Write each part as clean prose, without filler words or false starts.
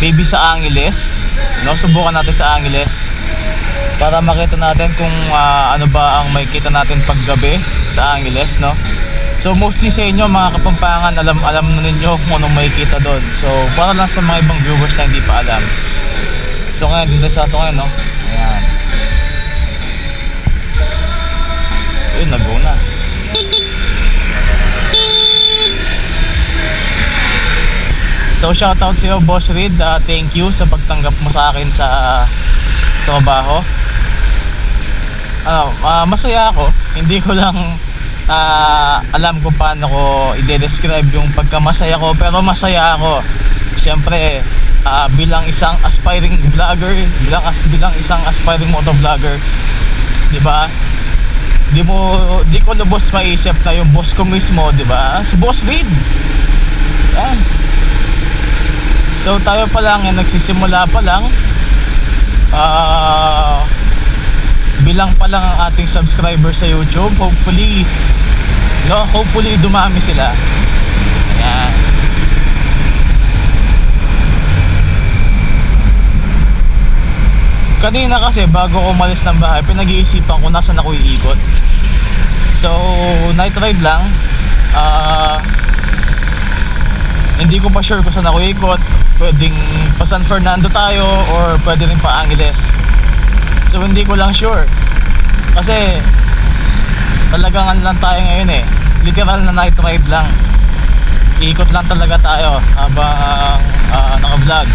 maybe sa Angeles, no? Subukan natin sa Angeles para makita natin kung ano ba ang makikita natin paggabi sa Angeles, no? So mostly sa inyo mga Kapampangan, alam na ninyo kung anong makikita doon. So para lang sa mga ibang viewers na hindi pa alam. So ngayon dito sa ato ngayon, no? Ayan. Ayun, nag-go na. So shoutout sa iyo, Boss Reed. Thank you sa pagtanggap mo sa akin sa trabaho. Masaya ako. Hindi ko lang alam kung paano ko i-describe yung pagkamasaya ko, pero masaya ako. Siyempre, bilang isang aspiring vlogger, bilang isang aspiring motovlogger, 'di ba? Di ko lubos maisip na yung boss ko mismo, 'di ba? Si Boss Reed. Yan. So tayo pa lang, nagsisimula pa lang. Bilang pa lang ang ating subscriber sa YouTube. Hopefully dumami sila. Ayan. Kanina kasi bago ko umalis ng bahay, pinag-iisipan ko nasan ako iikot. So night ride lang. Hindi ko pa sure kung saan ako ikot. Pwedeng pa San Fernando tayo or pwede rin pa Angeles. So hindi ko lang sure. Kasi talagang ano lang tayo ngayon eh. Literal na night ride lang. Iikot lang talaga tayo habang naka-vlog.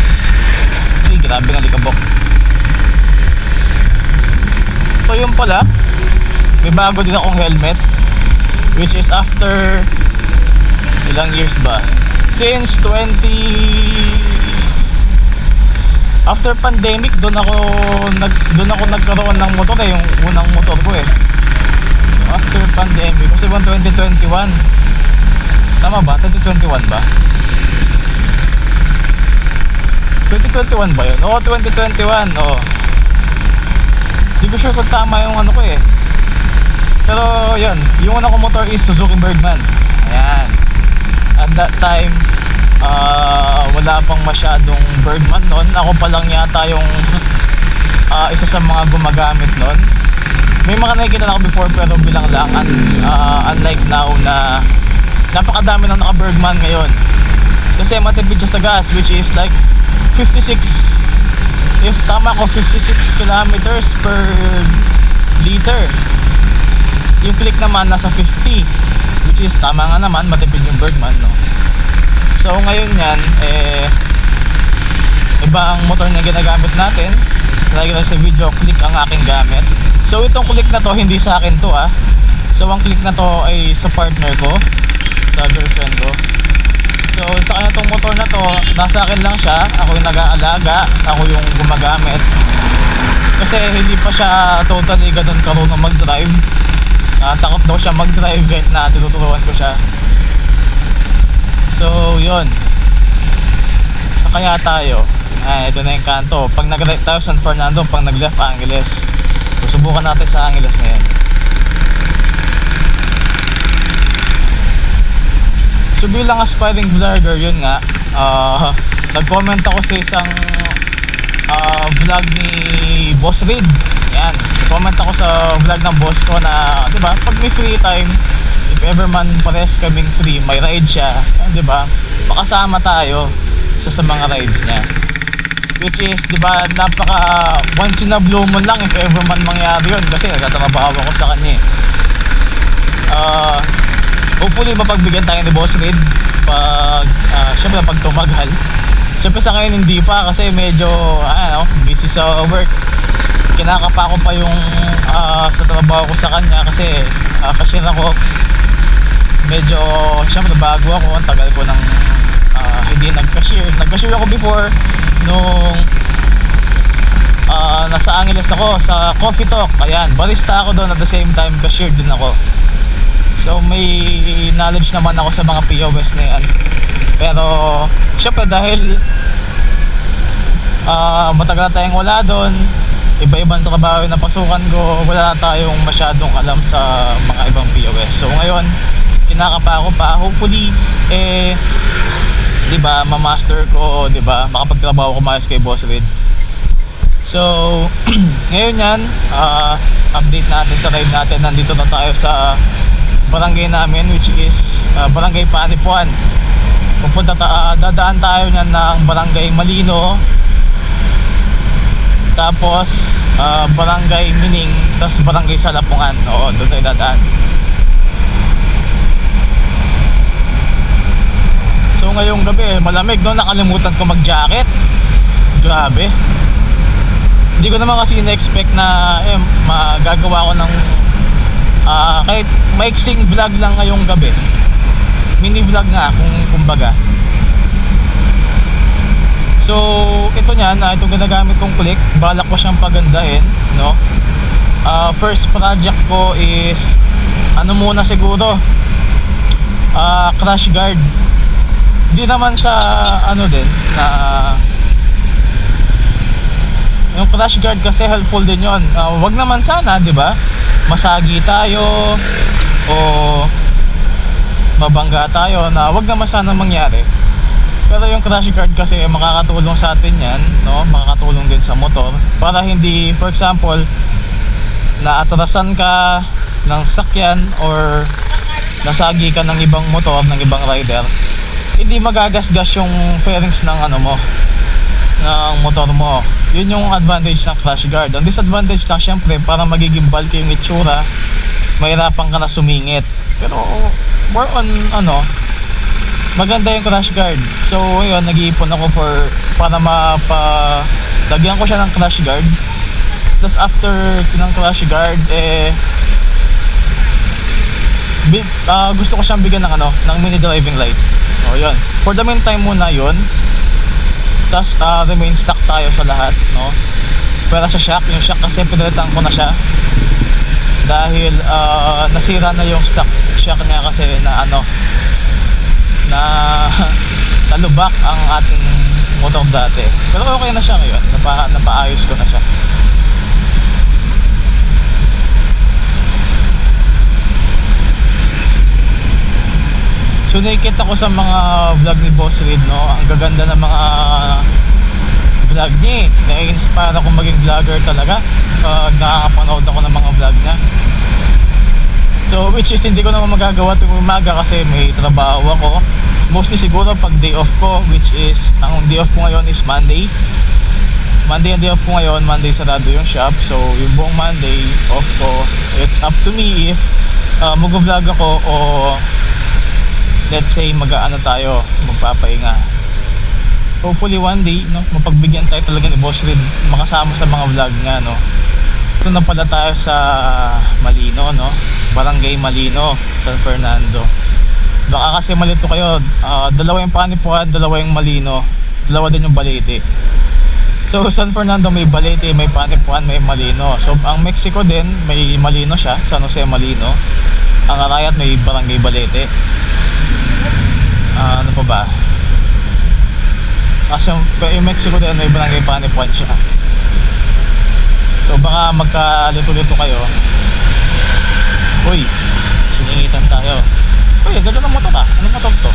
Ay, grabe ng likabok. So yun pala, may bago din akong helmet, which is after ilang years ba? Since after pandemic, doon ako nagkaroon ng motor eh, yung unang motor ko eh. So after pandemic, kasi 2021. Tama ba? 2021 ba? 2021 ba yun? Oo, 2021. Oo. Hindi ko sure kung tama yung ano ko eh. Pero yun, yung unang ko motor is Suzuki Birdman. Ayan. At that time, wala pang masyadong Birdman noon. Ako pa lang yata yung isa sa mga gumagamit noon. May mga nakikita na ako before pero bilang lang. Unlike now na napakadami ng naka-Birdman ngayon. Kasi matipid siya sa gas, which is like 56, if tama ko, 56 kilometers per liter. Yung click naman nasa 50, which is tama nga naman, matipid yung Birdman, no? So ngayon yan, iba ang motor na ginagamit natin. So lagi lang sa video, click ang aking gamit. So itong click na to, hindi sa akin to ah. So ang click na to ay sa partner ko, sa girlfriend ko. So sa kanya tong motor na to, nasa akin lang siya. Ako yung nag-aalaga, ako yung gumagamit. Kasi hindi pa siya totally ganun karunong mag-drive. Takot daw siya mag-drive kahit na tinuturuan ko siya. So yun, sa kaya tayo, ito na yung kanto. Pag nag-right tayo San Fernando, pag nag-left Angeles. So subukan natin sa Angeles ngayon. So bilang aspiring vlogger, yun nga, nag-comment ako sa isang vlog ni Boss Reed. Yan, nag-comment ako sa vlog ng boss ko na, di ba, pag may free time, if ever man pares kaming free, may ride siya, di ba, makasama tayo sa mga rides niya. Which is, di ba, napaka once in a blue moon lang if ever man mangyari yun, kasi nagtatrabaho ako sa kanya. Hopefully mapagbigyan tayo ni Boss Reed syempre pag tumagal. Syempre sa ngayon hindi pa kasi medyo busy sa work. Kinakapa ko pa yung sa trabaho ko sa kanya kasi cashier ako. Medyo syempre bago ako, ang tagal ko nang hindi nag-cashier. Nag-cashier ako before nung nasa Angeles ako sa Coffee Talk. Ayan, barista ako doon, at the same time cashier din ako. So may knowledge naman ako sa mga POS na yan. Pero syempre dahil matagal na tayong wala doon, iba-ibang trabaho na pasukan ko, wala na tayong masyadong alam sa mga ibang POS. So ngayon, kinakapa ko pa. Hopefully 'di ba, ma-master ko, 'di ba, makapagtrabaho ko maayos kay Boss Red. So ngayon yan, update natin sa ride natin. Nandito na tayo sa barangay namin, which is Barangay Panipuan. Dadaan tayo niyan ng Barangay Malino, tapos Barangay Mining, tapos Barangay Salapungan. Oo, doon tayo dadaan. So ngayong gabi malamig, no? Nakalimutan ko mag-jacket. Grabe. Hindi ko naman kasi na-expect na magagawa ko ng kahit maiksing vlog lang ngayong gabi. Mini vlog nga kung kumbaga. So ito niyan, itong ginagamit kong click, balak ko siyang pagandahin, no? First project ko is ano muna siguro, crash guard. Hindi naman sa ano din na yung crash guard, kasi helpful din yon. Wag naman sana, di ba, masagi tayo o mabangga tayo, na wag naman sana mangyari. Pero yung crash guard kasi makakatulong sa atin yan, no? Makakatulong din sa motor para hindi, for example, naatrasan ka ng sakyan or nasagi ka ng ibang motor, ng ibang rider, hindi magagasgas yung fairings ng ano mo, ng motor mo. Yun yung advantage ng crash guard. Ang disadvantage lang syempre, para magiging bulky yung itsura, mahirapan ka na sumingit. Pero more on ano, maganda yung crash guard. So yun, nag-iipon ako para lagyan ko siya ng crash guard. Tapos after ng crash guard, gusto ko siyang bigyan ng ng mini driving light. O yun, for the meantime muna yun. Tapos remain stock tayo sa lahat, no? Pero sa shock, yung shock kasi pinalitan ko na siya dahil nasira na yung shock niya kasi na nalubak ang ating motor dati. Pero okay na siya ngayon, napaayos ko na siya. So nakikita ko sa mga vlog ni Boss Red, no, ang gaganda ng mga vlog niya. Na-inspire ako maging vlogger talaga pag nakakapanood ako ng mga vlog niya. So which is hindi ko naman magagawa tuwing umaga kasi may trabaho ako. Mostly siguro pag day off ko, which is ang day off ko ngayon is Monday. Monday ang day off ko ngayon. Monday sarado yung shop. So yung buong Monday off ko, it's up to me if mag-vlog ako o let's say tayo, magpapahinga. Hopefully one day, no, mapagbigyan tayo talaga ni Boss Red makasama sa mga vlog nga, no. Ito na pala tayo sa Malino, no, Barangay Malino, San Fernando. Baka kasi malito kayo, dalawa yung Panipuan, dalawa yung Malino, dalawa din yung Balete. So San Fernando may Balete, may Panipuan, may Malino. So ang Mexico din may Malino siya, San Jose Malino. Ang Arayat may Barangay Balete. Ano pa ba? Kasi yung Mexico din may Barangay Panipuan siya. So baka magkalito-lito kayo. Uy, siningitan tayo. Uy, ganda ng motor Anong motor to?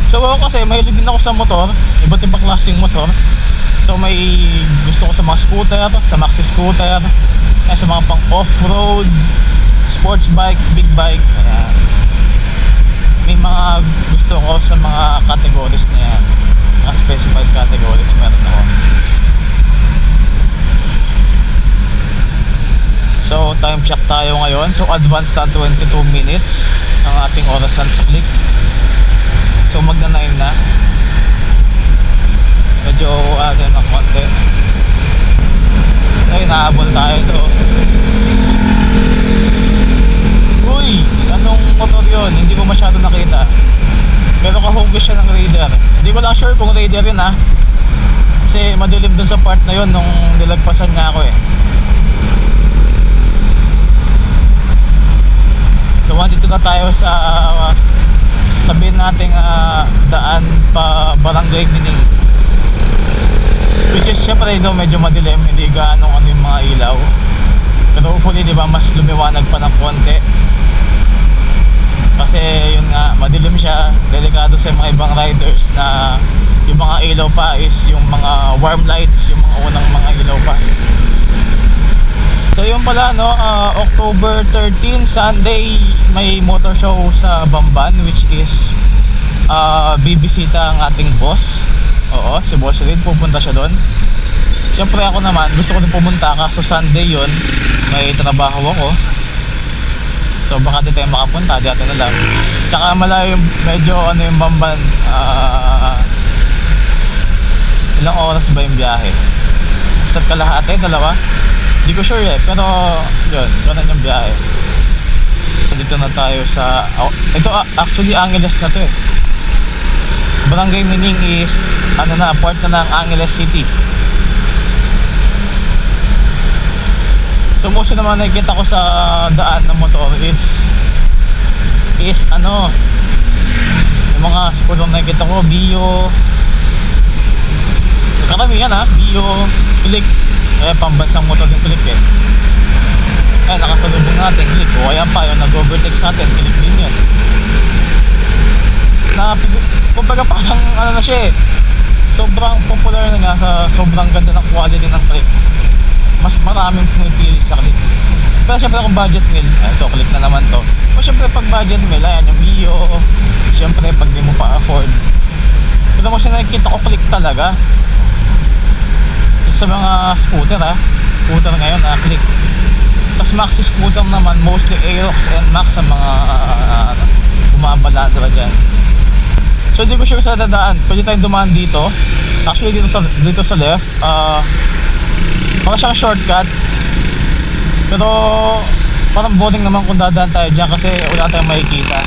So ako kasi mahilig din ako sa motor, iba't ibang klaseng motor. So may gusto ko sa mga scooter, sa maxi scooter, sa mga pang off-road, sports bike, big bike. Ayan. May mga gusto ko sa mga categories na yan, mga specified categories meron ako. So time check tayo ngayon. So advance na 22 minutes ang ating orasan sa click. So magna 9 na. Medyo ng konti. Ay, nahabol tayo ito. Uy, anong motor yun? Hindi ko masyado nakita. Pero kahugis siya ng Raider. Hindi ko lang sure kung Raider yun kasi madilim dun sa part na yun nung nilagpasan niya ako So dito na tayo sa sabihin nating daan pa Barangay Mining. Which is syempre medyo madilim, hindi gaano yung mga ilaw. Pero hopefully, di ba, mas lumiwanag pa ng konti. Kasi yun nga, madilim siya, delikado sa mga ibang riders na yung mga ilaw pa is yung mga warm lights, yung mga unang mga ilaw pa. So yun pala no, October 13 Sunday may motor show sa Bamban, which is bibisita ang ating boss. Oo, si Boss Red, pupunta siya doon. Siyempre ako naman gusto ko din pumunta, kaso Sunday yun, may trabaho ako. So baka di tayo makapunta, di natin alam. Tsaka malayo yung, medyo ano yung Bamban, ilang oras ba yung biyahe? Isa't kalahati, dalawa? Hindi ko sure eh, pero yun, ganun yung biyahe. Dito na tayo sa, ito actually Angeles na to eh. Barangay Mining is ano na, port na ng Angeles City. So most naman nakikita ko sa daan ng motor is ano, yung mga school na nakikita ko, Bio, karamihan ha, Bio, Click, pambansang motor yung Click eh. Nakasalubong natin Click, o ayan pa yung nag-overtake sa atin, Click din yun. Kumbaga parang ano na siya eh, sobrang popular na nga sa sobrang ganda ng quality ng Click. Mas maraming pumipili sa Click. Pero syempre kung budget meal, ito Click na naman to. O syempre pag budget meal, ayan yung Mio. Syempre pag di mo pa afford, pero mo siya nakikita ko Click talaga. Sa mga scooter scooter ngayon Click. Tapos maxi scooter naman, mostly Aerox and Max sa mga bumabalandra dyan. So hindi ko sure sa dadaan, pwede tayong dumaan dito. Actually dito sa left, parang siyang shortcut. Pero parang boring naman kung dadaan tayo dyan kasi wala tayong makikita.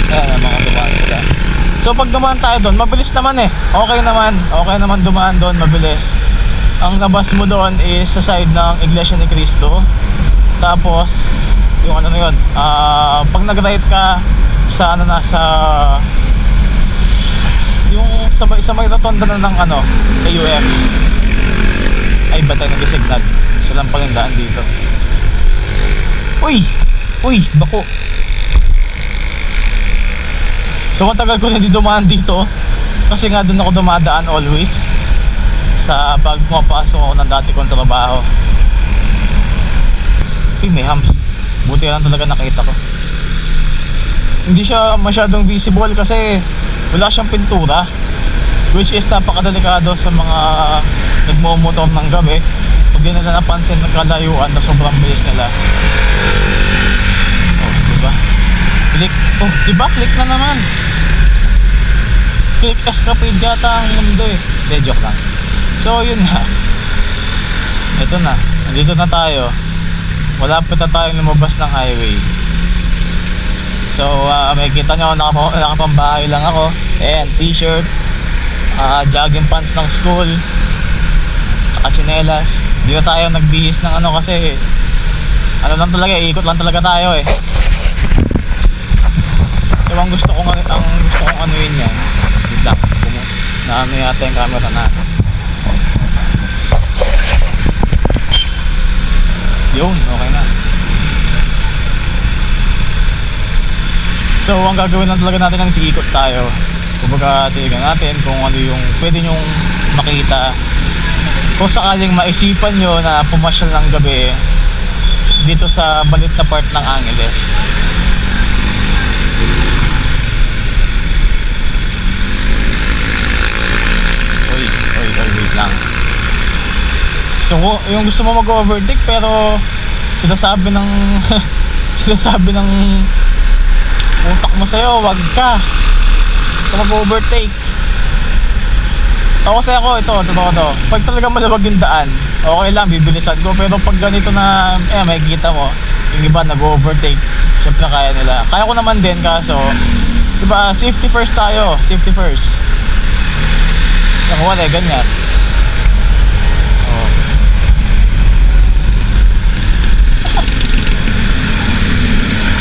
Ayan, mga dumaan sila. So pag dumaan tayo doon, mabilis naman eh. Okay naman dumaan doon, mabilis. Ang labas mo doon is sa side ng Iglesia ni Cristo. Tapos yung ano na yun, pag nag-right ka sa ano na, sa yung sa may rotonda na ng ano, AUM. Ay ba tayo nag-signal? Isa lang palang daan dito. Uy, bako. So matagal ko na hindi dumaan dito kasi nga doon ako dumadaan always sa pag pumapasok ako ng dati kong trabaho. May hams. Buti lang talaga nakita ko. Hindi siya masyadong visible kasi wala siyang pintura, which is napakadelikado sa mga nagmumotor ng gabi. Pag di nila napansin ng kalayuan na sobrang bilis nila. Diba? Click. Diba? Click na naman. Click escapade yata ang mundo eh. De, joke lang. So yun nga, ito na, nandito na tayo. Malapit na tayong lumabas ng highway. So makikita nyo, nakapambahay lang ako. Ayan, t-shirt, jogging pants ng school, saka tsinelas. Hindi na tayo nagbihis ng ano kasi ano lang talaga, ikot lang talaga tayo eh. So ang gusto kong anuin yan, wait lang, na ano yata yung camera na. Yun, okay na. So ang gagawin lang talaga natin is iikot tayo. Kumbaga tingnan natin kung ano yung pwede nyong makita. Kung sakaling maisipan nyo na pumasyal ng gabi dito sa balit na part ng Angeles. Wait lang. So yung gusto mo mag-overtake pero sinasabi ng utak mo sa'yo, wag ka mag-overtake. Kasi ako, totoo to, pag talaga malawag yung daan, okay lang, bibilisan ko. Pero pag ganito na, makikita mo yung iba nag-overtake, syempre kaya nila. Kaya ko naman din, kaso diba, safety first tayo. Safety first. Nakuha na ganyan.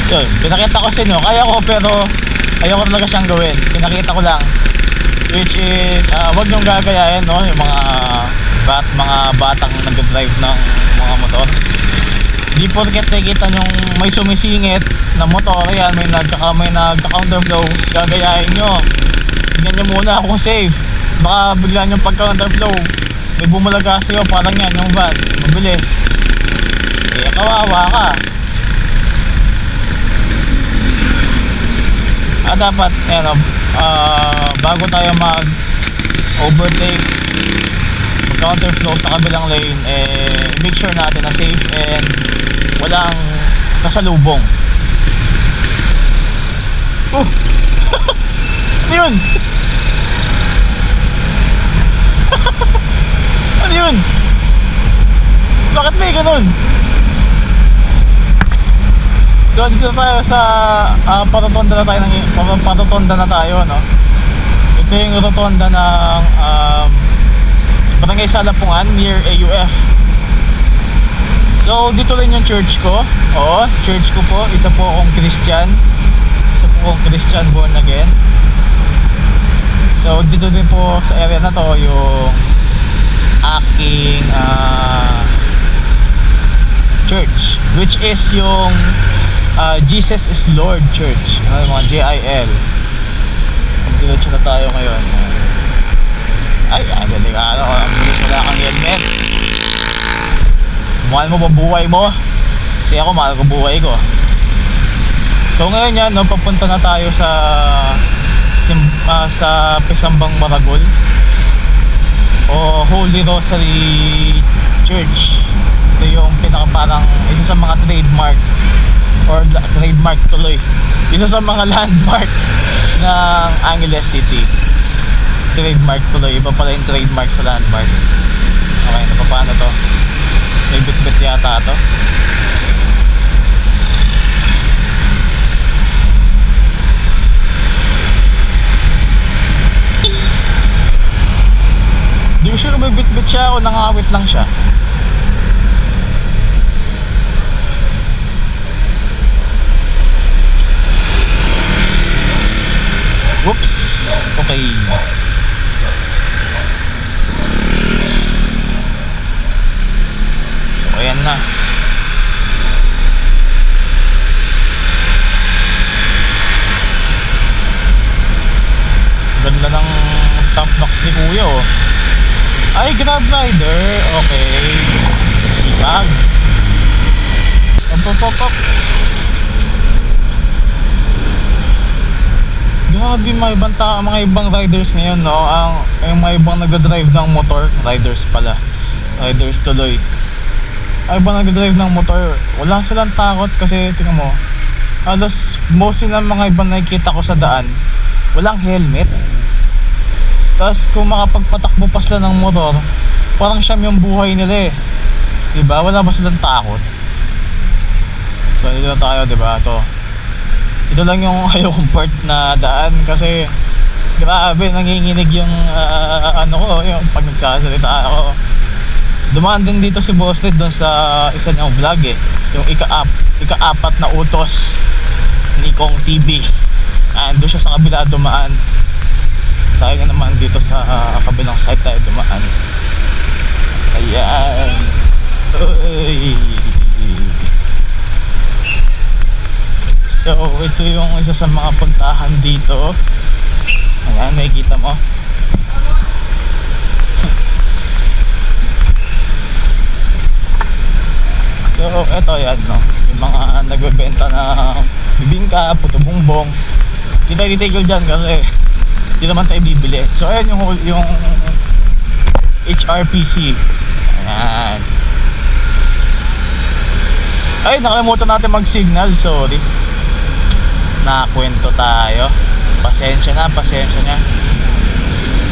Yun, pinakita ko sa inyo, kaya ko pero ayoko talaga siyang gawin. Pinakita ko lang, which is wag niyong gagayahin, no, yung mga batang nag-drive ng mga motor. Di porket nakikita nyong may sumisingit na motor, yan, may nagka-counterflow, gagayahin nyo. Tignan nyo muna kung safe. Baka bigla nyong pagka-counterflow, may bumulaga sa'yo, parang yan, yung van, mabilis. Eh, kawawa ka. Dapat, bago tayo mag-overtake, mag-counterflow sa kabilang lane, make sure natin na safe and walang kasalubong. Ano yun? Ano yun? Bakit may ganun? So dito tayo sa patotonda na tayo, no? Ito yung rotonda ng Barangay Salapungan near AUF. So dito rin yung church ko. Oo, church ko po. Isa po akong Christian born again. So dito din po sa area na to yung aking church, which is yung Jesus is Lord Church, mga JIL. Diretso na tayo ngayon. Ay, galing ang bilis, wala kang helmet. Mahal mo ba buhay mo? Kasi ako, mahal ko buhay ko. So ngayon yan, no, papunta na tayo sa Pisambang Maragol o Holy Rosary Church. Ito yung parang isa sa mga trademark tuloy, isa sa mga landmark ng Angeles City. Trademark tuloy, iba pala yung trademark sa landmark. Okay, paano to? May bit-bit yata to. Di ko sure may bit-bit siya o nangawit lang siya. Whoops. Okay. So ayan na. Ganda ng top box ni Kuya, oh. Ay, Grab rider. Okay. Sipag. Pop. Grabe, mga ibang riders ngayon, no? Ang mga ibang nagdadrive ng motor, riders tuloy. Ay, ibang nagdadrive ng motor, wala silang takot kasi tingnan mo, halos mostly ng mga ibang nakikita ko sa daan, walang helmet. Tapos kung makapagpatakbo pa sila ng motor, parang siyam yung buhay nila, eh. Diba? Wala ba silang takot? So dito na tayo, diba? Ito lang yung ayokong part na daan kasi grabe, nanginginig yung yung pag nagsasalita ako. Dumaan din dito si Boss Led doon sa isa niyang vlog, eh, yung ika-apat na utos ni Kong TV. Doon siya sa kabila dumaan. Tayo nga naman dito sa kabilang side tayo dumaan. Ayan. Uy. So ito yung isa sa mga puntahan dito. Ayan, nakikita mo. So ito yan, no, yung mga nagbebenta ng bibingka, puto bumbong. Hindi tayo titigil dyan kasi hindi naman tayo bibili. So ayan yung HRPC. Ayan. Ay, nakalimutan natin mag-signal, sorry. Nakakwento tayo. Pasensya na.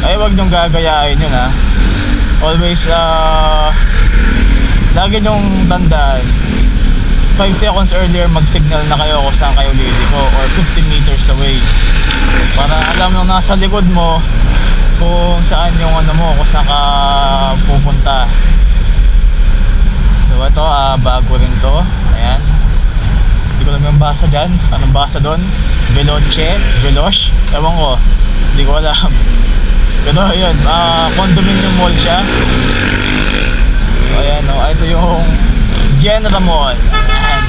Ay, wag nyong gagayain yun, ha. Always lagi nyong tandaan 5 seconds earlier mag-signal na kayo kung saan kayo liliko or 50 meters away, para alam nung nasa likod mo kung saan yung kung saan ka pupunta. So ito, bago rin to. Ayan, hindi ko alam yung basa dyan. Anong basa doon? Veloce? Ewan ko, hindi ko alam. Pero yun, condominium mall siya. So ayan, ito yung General Mall. Ayan.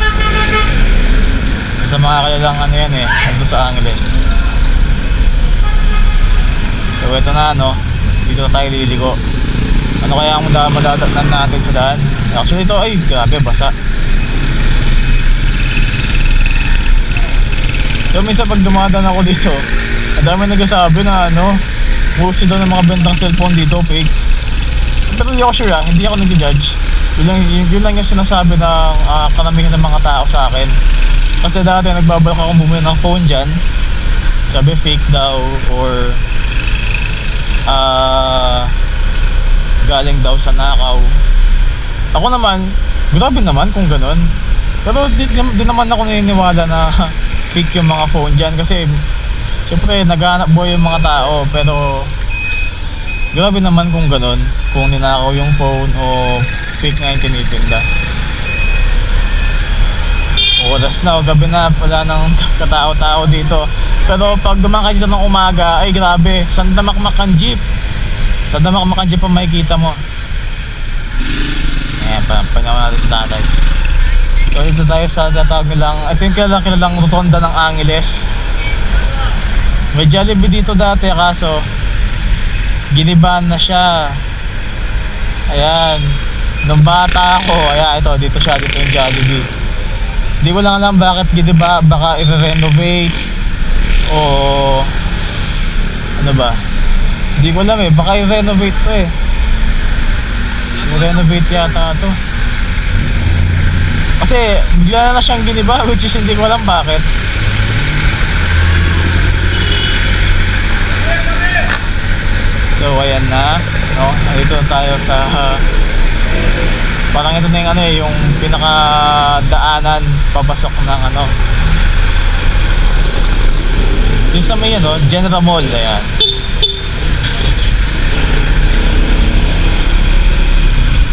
Sa mga kalalang ano yan eh, dito sa Angeles. So ito na no, dito na tayo liligo. Ano kaya ang madadatnan natin sa daan? Actually ito ay grabe basa. So minsan pag dumadaan ako dito, ang dami nagsasabi na ano, bullshit daw ng mga bentang cellphone dito, fake. Pero hindi ako sure hindi ako nag-judge. Yun lang yung sinasabi ng karamihan ng mga tao sa akin. Kasi dati nagbabalak akong bumili ng phone dyan, sabi fake daw or galing daw sa nakaw. Ako naman, grabe naman kung ganun. Pero di naman ako naniniwala na fake yung mga phone dyan. Kasi syempre naghahanap buhay yung mga tao. Pero grabe naman kung ganun, kung ninakaw yung phone o fake nga yung tinitinda. Oras na, gabi na, wala nang katao-tao dito. Pero pag dumakay dito ng umaga, ay grabe, sandamakmakan jeep. Sandamakmakan jeep ang makikita mo. Ayan, panawa natin sa tatay. So dito tayo sa tatawag nilang, I think kilalang rotonda ng Angeles. May Jollibee dito dati, kaso giniban na siya. Ayan, nung bata ako, ayan, ito, dito siya, dito yung Jollibee. Hindi ko lang alam bakit giniba, baka i-renovate o ano ba, hindi ko alam baka i-renovate to i-renovate yata to kasi bigla na siyang giniba, which is hindi ko alam bakit. So ayan na no, dito tayo sa parang ito na yung ano yung pinakadaanan papasok ng ano yung sa may ano, General Mall. Ayan.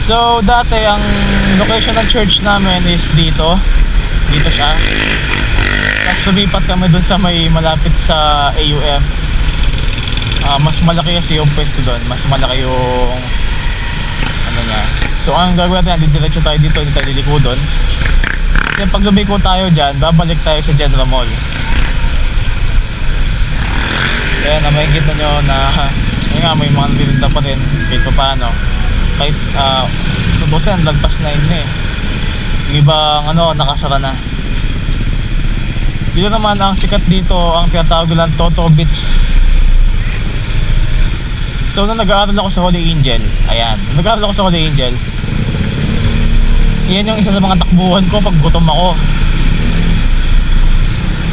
So dati ang location ng church namin is dito siya. Tapos sumipat kami dun sa may malapit sa AUF. Mas malaki kasi yung pwesto dun, mas malaki yung ano niya. So ang gagawin natin, diretso tayo dito, hindi tayo liliko doon. Kasi pag lumiko tayo dyan, babalik tayo sa General Mall. Kaya na makikita nyo na yun nga, may mga nalilinda pa rin kahit pa paano. Kahit tubusan, lagpas na yun yung ibang ano, nakasara na. Dito naman ang sikat dito, ang tinatawag lang Toto Beach. So nung nag-aaral ako sa Holy Angel, ayan, nung nag-aaral ako sa Holy Angel, yan yung isa sa mga takbuhan ko pag gutom ako.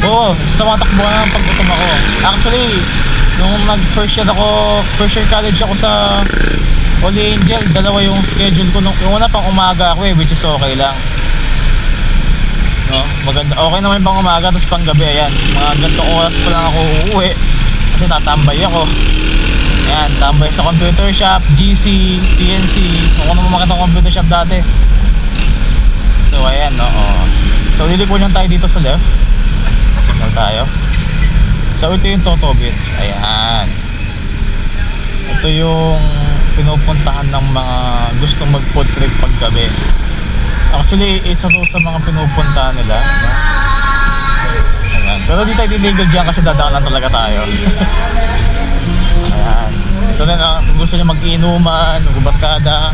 Oo, isa sa mga takbuhan pag gutom ako. Actually, nung first year college ako sa Holy Angel, dalawa yung schedule ko. Yung una pang umaga ako which is okay lang. No, maganda, okay naman pang umaga, tapos pang gabi, ayan, mga gantong oras pa lang ako uuwi kasi tatambay ako. Ayan, tambay sa computer shop, GC, TNC. Ako naman makita ng computer shop dati. So ayan, oo. So liliko niyan tayo dito sa left. Signal tayo. So ito yung Toto Beach. Ayan. Ito yung pinupuntahan ng mga gustong mag food trip pag gabi. Actually, isa to sa mga pinupuntahan nila. Ayan. Pero di tayo diligal dyan kasi dadaan lang talaga tayo. Ayan. So then, kung gusto nyo mag-inuman, magbarkada,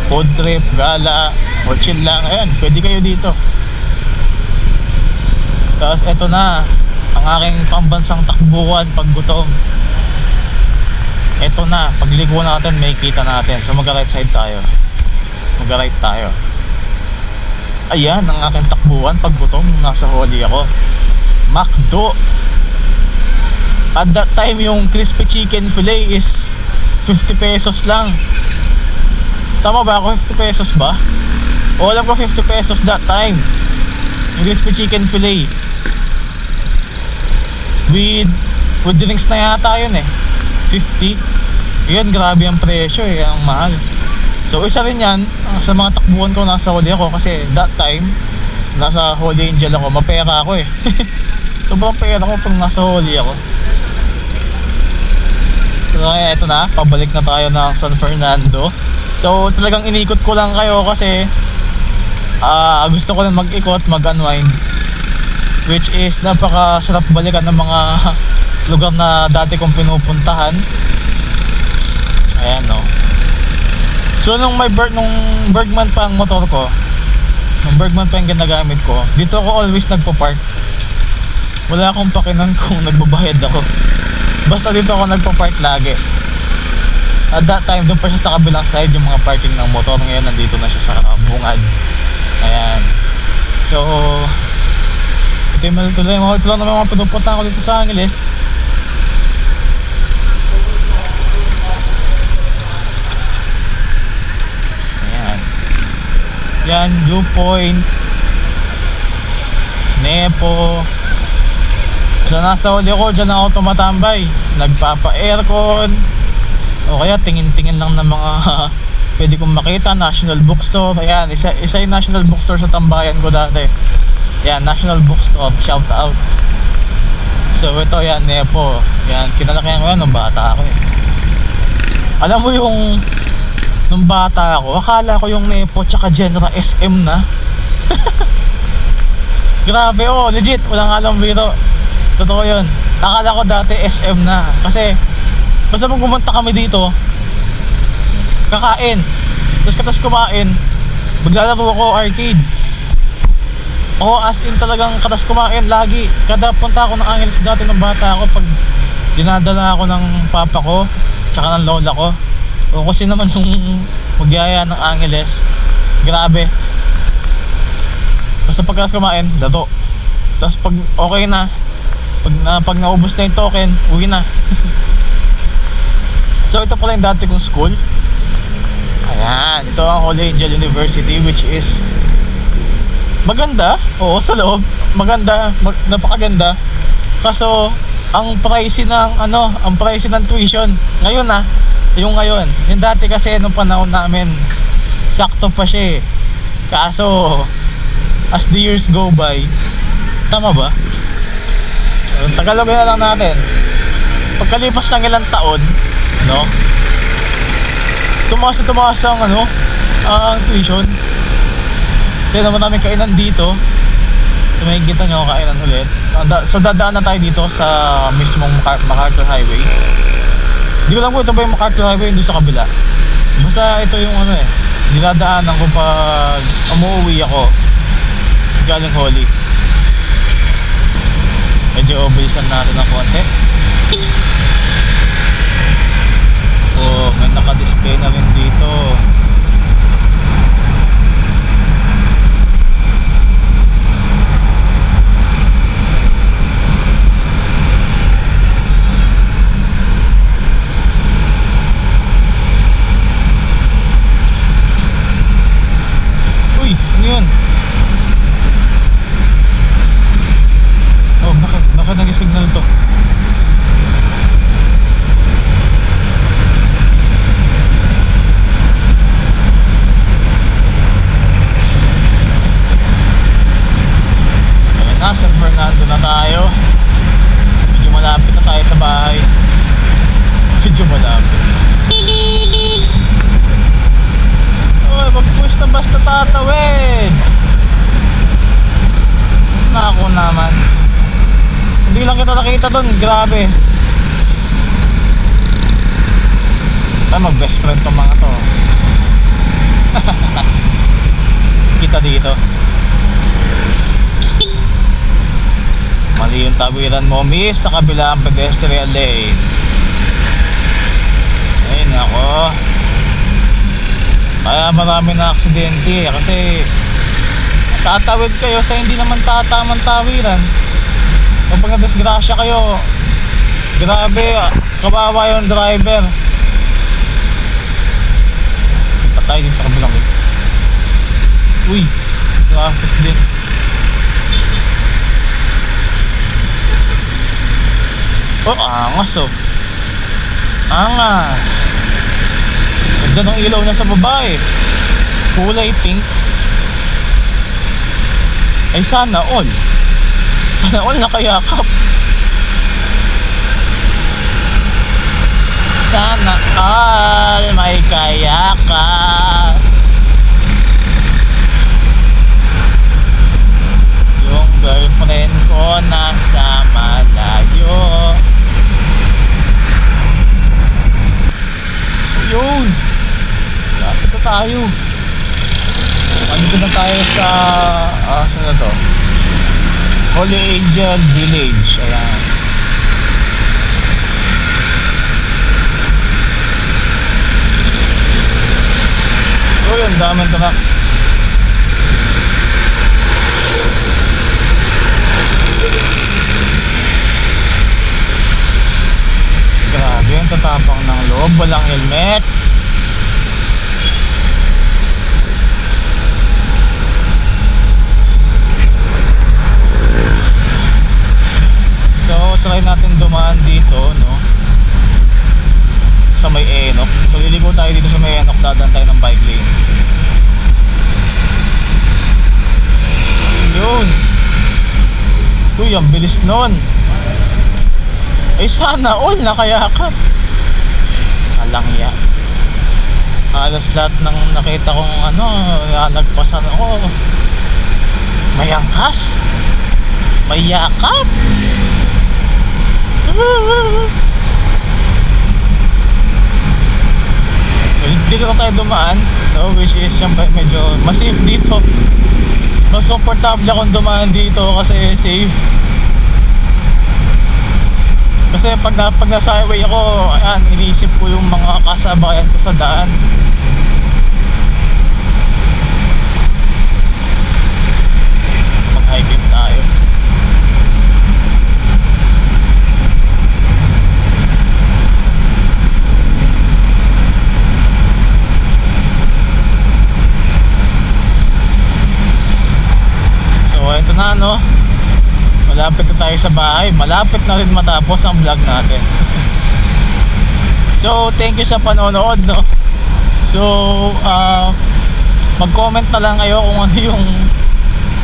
food trip, gala, or chill lang, ayan, pwede kayo dito. Tapos eto na ang aking pambansang takbuhan pag gutom. Eto na, pagligo natin, may kita natin. So mag-right side tayo. Mag-right tayo. Ayan ang aking takbuhan pag gutom. Nasa Holy ako. McDo. At that time yung crispy chicken fillet is 50 pesos lang. Tama ba ako? 50 pesos ba? O alam ko 50 pesos that time yung crispy chicken fillet with drinks na yata yun 50. Yun, grabe ang presyo ang mahal. So isa rin yan sa mga takbuhan ko. Nasa Holy ako kasi that time nasa Holy Angel ako, mapera ako sobrang pera ko pag nasa Holy ako. So kaya ito na, pabalik na tayo ng San Fernando. So talagang inikot ko lang kayo kasi gusto ko lang mag-ikot, mag-unwind, which is napaka-sarap balikan ng mga lugar na dati kong pinupuntahan. Ayan, no. So nung nung Bergman pa ang motor ko, nung Bergman pa yung ginagamit ko, dito ako always nagpo-park. Wala akong pakinan kung nagbabayad ako, basta dito ako nagpo-park lagi. At that time, doon pa siya sa kabilang side, yung mga parking ng motor. Ngayon nandito na siya sa bungad. Ayan. So ito yung matutuloy. Ito lang naman mga pinupuntahan ko dito sa Angeles. Yan, Blue Point, Nepo. So nasa huli ko, dyan ako tumatambay, nagpapa-aircon, o kaya tingin-tingin lang ng mga pwede kong makita. National Bookstore, ayan, isa yung National Bookstore sa tambayan ko dati. Yan, National Bookstore, shout out. So ito yan, Nepo. Yan, kinalakihan ko yan nung bata ako eh. Alam mo yung nung bata ako, akala ko yung Nepo tsaka Genera SM na. Grabe, oh, legit, walang alam biro. Totoo yun. Akala ko dati SM na. Kasi basta pag pumunta kami dito, kakain, tapos katas kumain, maglalaro ako arcade. Oo, as in talagang katas kumain lagi. Kada punta ako ng Angeles dati ng bata ako, pag dinadala ako ng papa ko tsaka ng lola ko, o kasi naman yung magyaya ng Angeles, grabe. Basta pagkas kumain, laro. Tapos pag okay na, pag naubos na yung token, uwi na. So ito pala yung dati kong school. Ayan, ito ang Holy Angel University, which is maganda. Oo, sa loob maganda, napakaganda. Kaso ang pricey ng tuition ngayon yung ngayon. Yung dati kasi nung panahon namin, sakto pa siya eh. Kaso as the years go by, tama ba? Tagalogin na lang natin. Pagkalipas ng ilang taon, no? Tumaas ang ang tuition. Kasi naman namin kainan dito. So makikita nyo kainan ulit. So dadaan na tayo dito sa mismong MacArthur Highway. Hindi ko lang kung ito ba yung MacArthur Highway doon sa kabila. Basta ito yung dinadaanan ko pag umuwi ako galing Holy. Medyo obilisan natin ng konti. Oh, may naka-display na rin dito. Uy, ano yun? Oh, bakit nag-signal to? San Fernando na tayo. Medyo malapit na tayo sa bahay. Medyo malapit. Uy, mag-push na basta tatawid. Nako naman. Hindi lang kita nakita dun. Grabe. Mag-best friend tong mga to. Kita dito. Mali yung tawiran mo, miss, sa kabilang pedestrian lane. Ay nako. Kaya marami na aksidente kasi tatawid kayo sa hindi naman tatamang tawiran. Kapag nadisgrasya kayo, grabe, kawawa yung driver. Patay din sa kabilang lane. Uy, traffic din. Oh, angas oh. Angas. Ganda ng ilaw na sa babae. Kulay pink. Ay sana all. Sana all nakayakap. Sana all may kayakap. o nasa malayo. So yun, lapit na tayo. Andito na tayo sa saan na to? Holy Angel Village. Ayan. So yun, daming truck. Grabe yung tatapang ng loob, walang helmet. So try natin dumaan dito, no, sa may Enok. So liligo tayo dito sa may Enok, dadaan tayo ng bike lane. Yun. Uy, ang bilis nun. Ay sana all nakayakap. Alang ya. Halos lahat ng nakita kong nalagpasan ako. May angkas. May yakap. Dito na tayo dumaan, no, which is medyo mas safe dito. Mas komportable akong dumaan dito kasi safe. Kasi pag nasa highway ako, ayan, iniisip ko yung mga kasabayan ko sa daan. Mag-high beam tayo. So ito na, no, malapit na tayo sa bahay. Malapit na rin matapos ang vlog natin. So thank you sa panonood, no. So mag-comment na lang kayo kung ano yung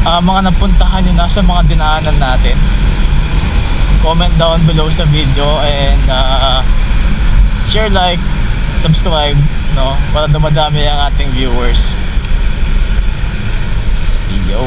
mga napuntahan nyo na sa mga dinaanan natin. Comment down below sa video and share, like, subscribe, no, para dumadami ang ating viewers. Yo.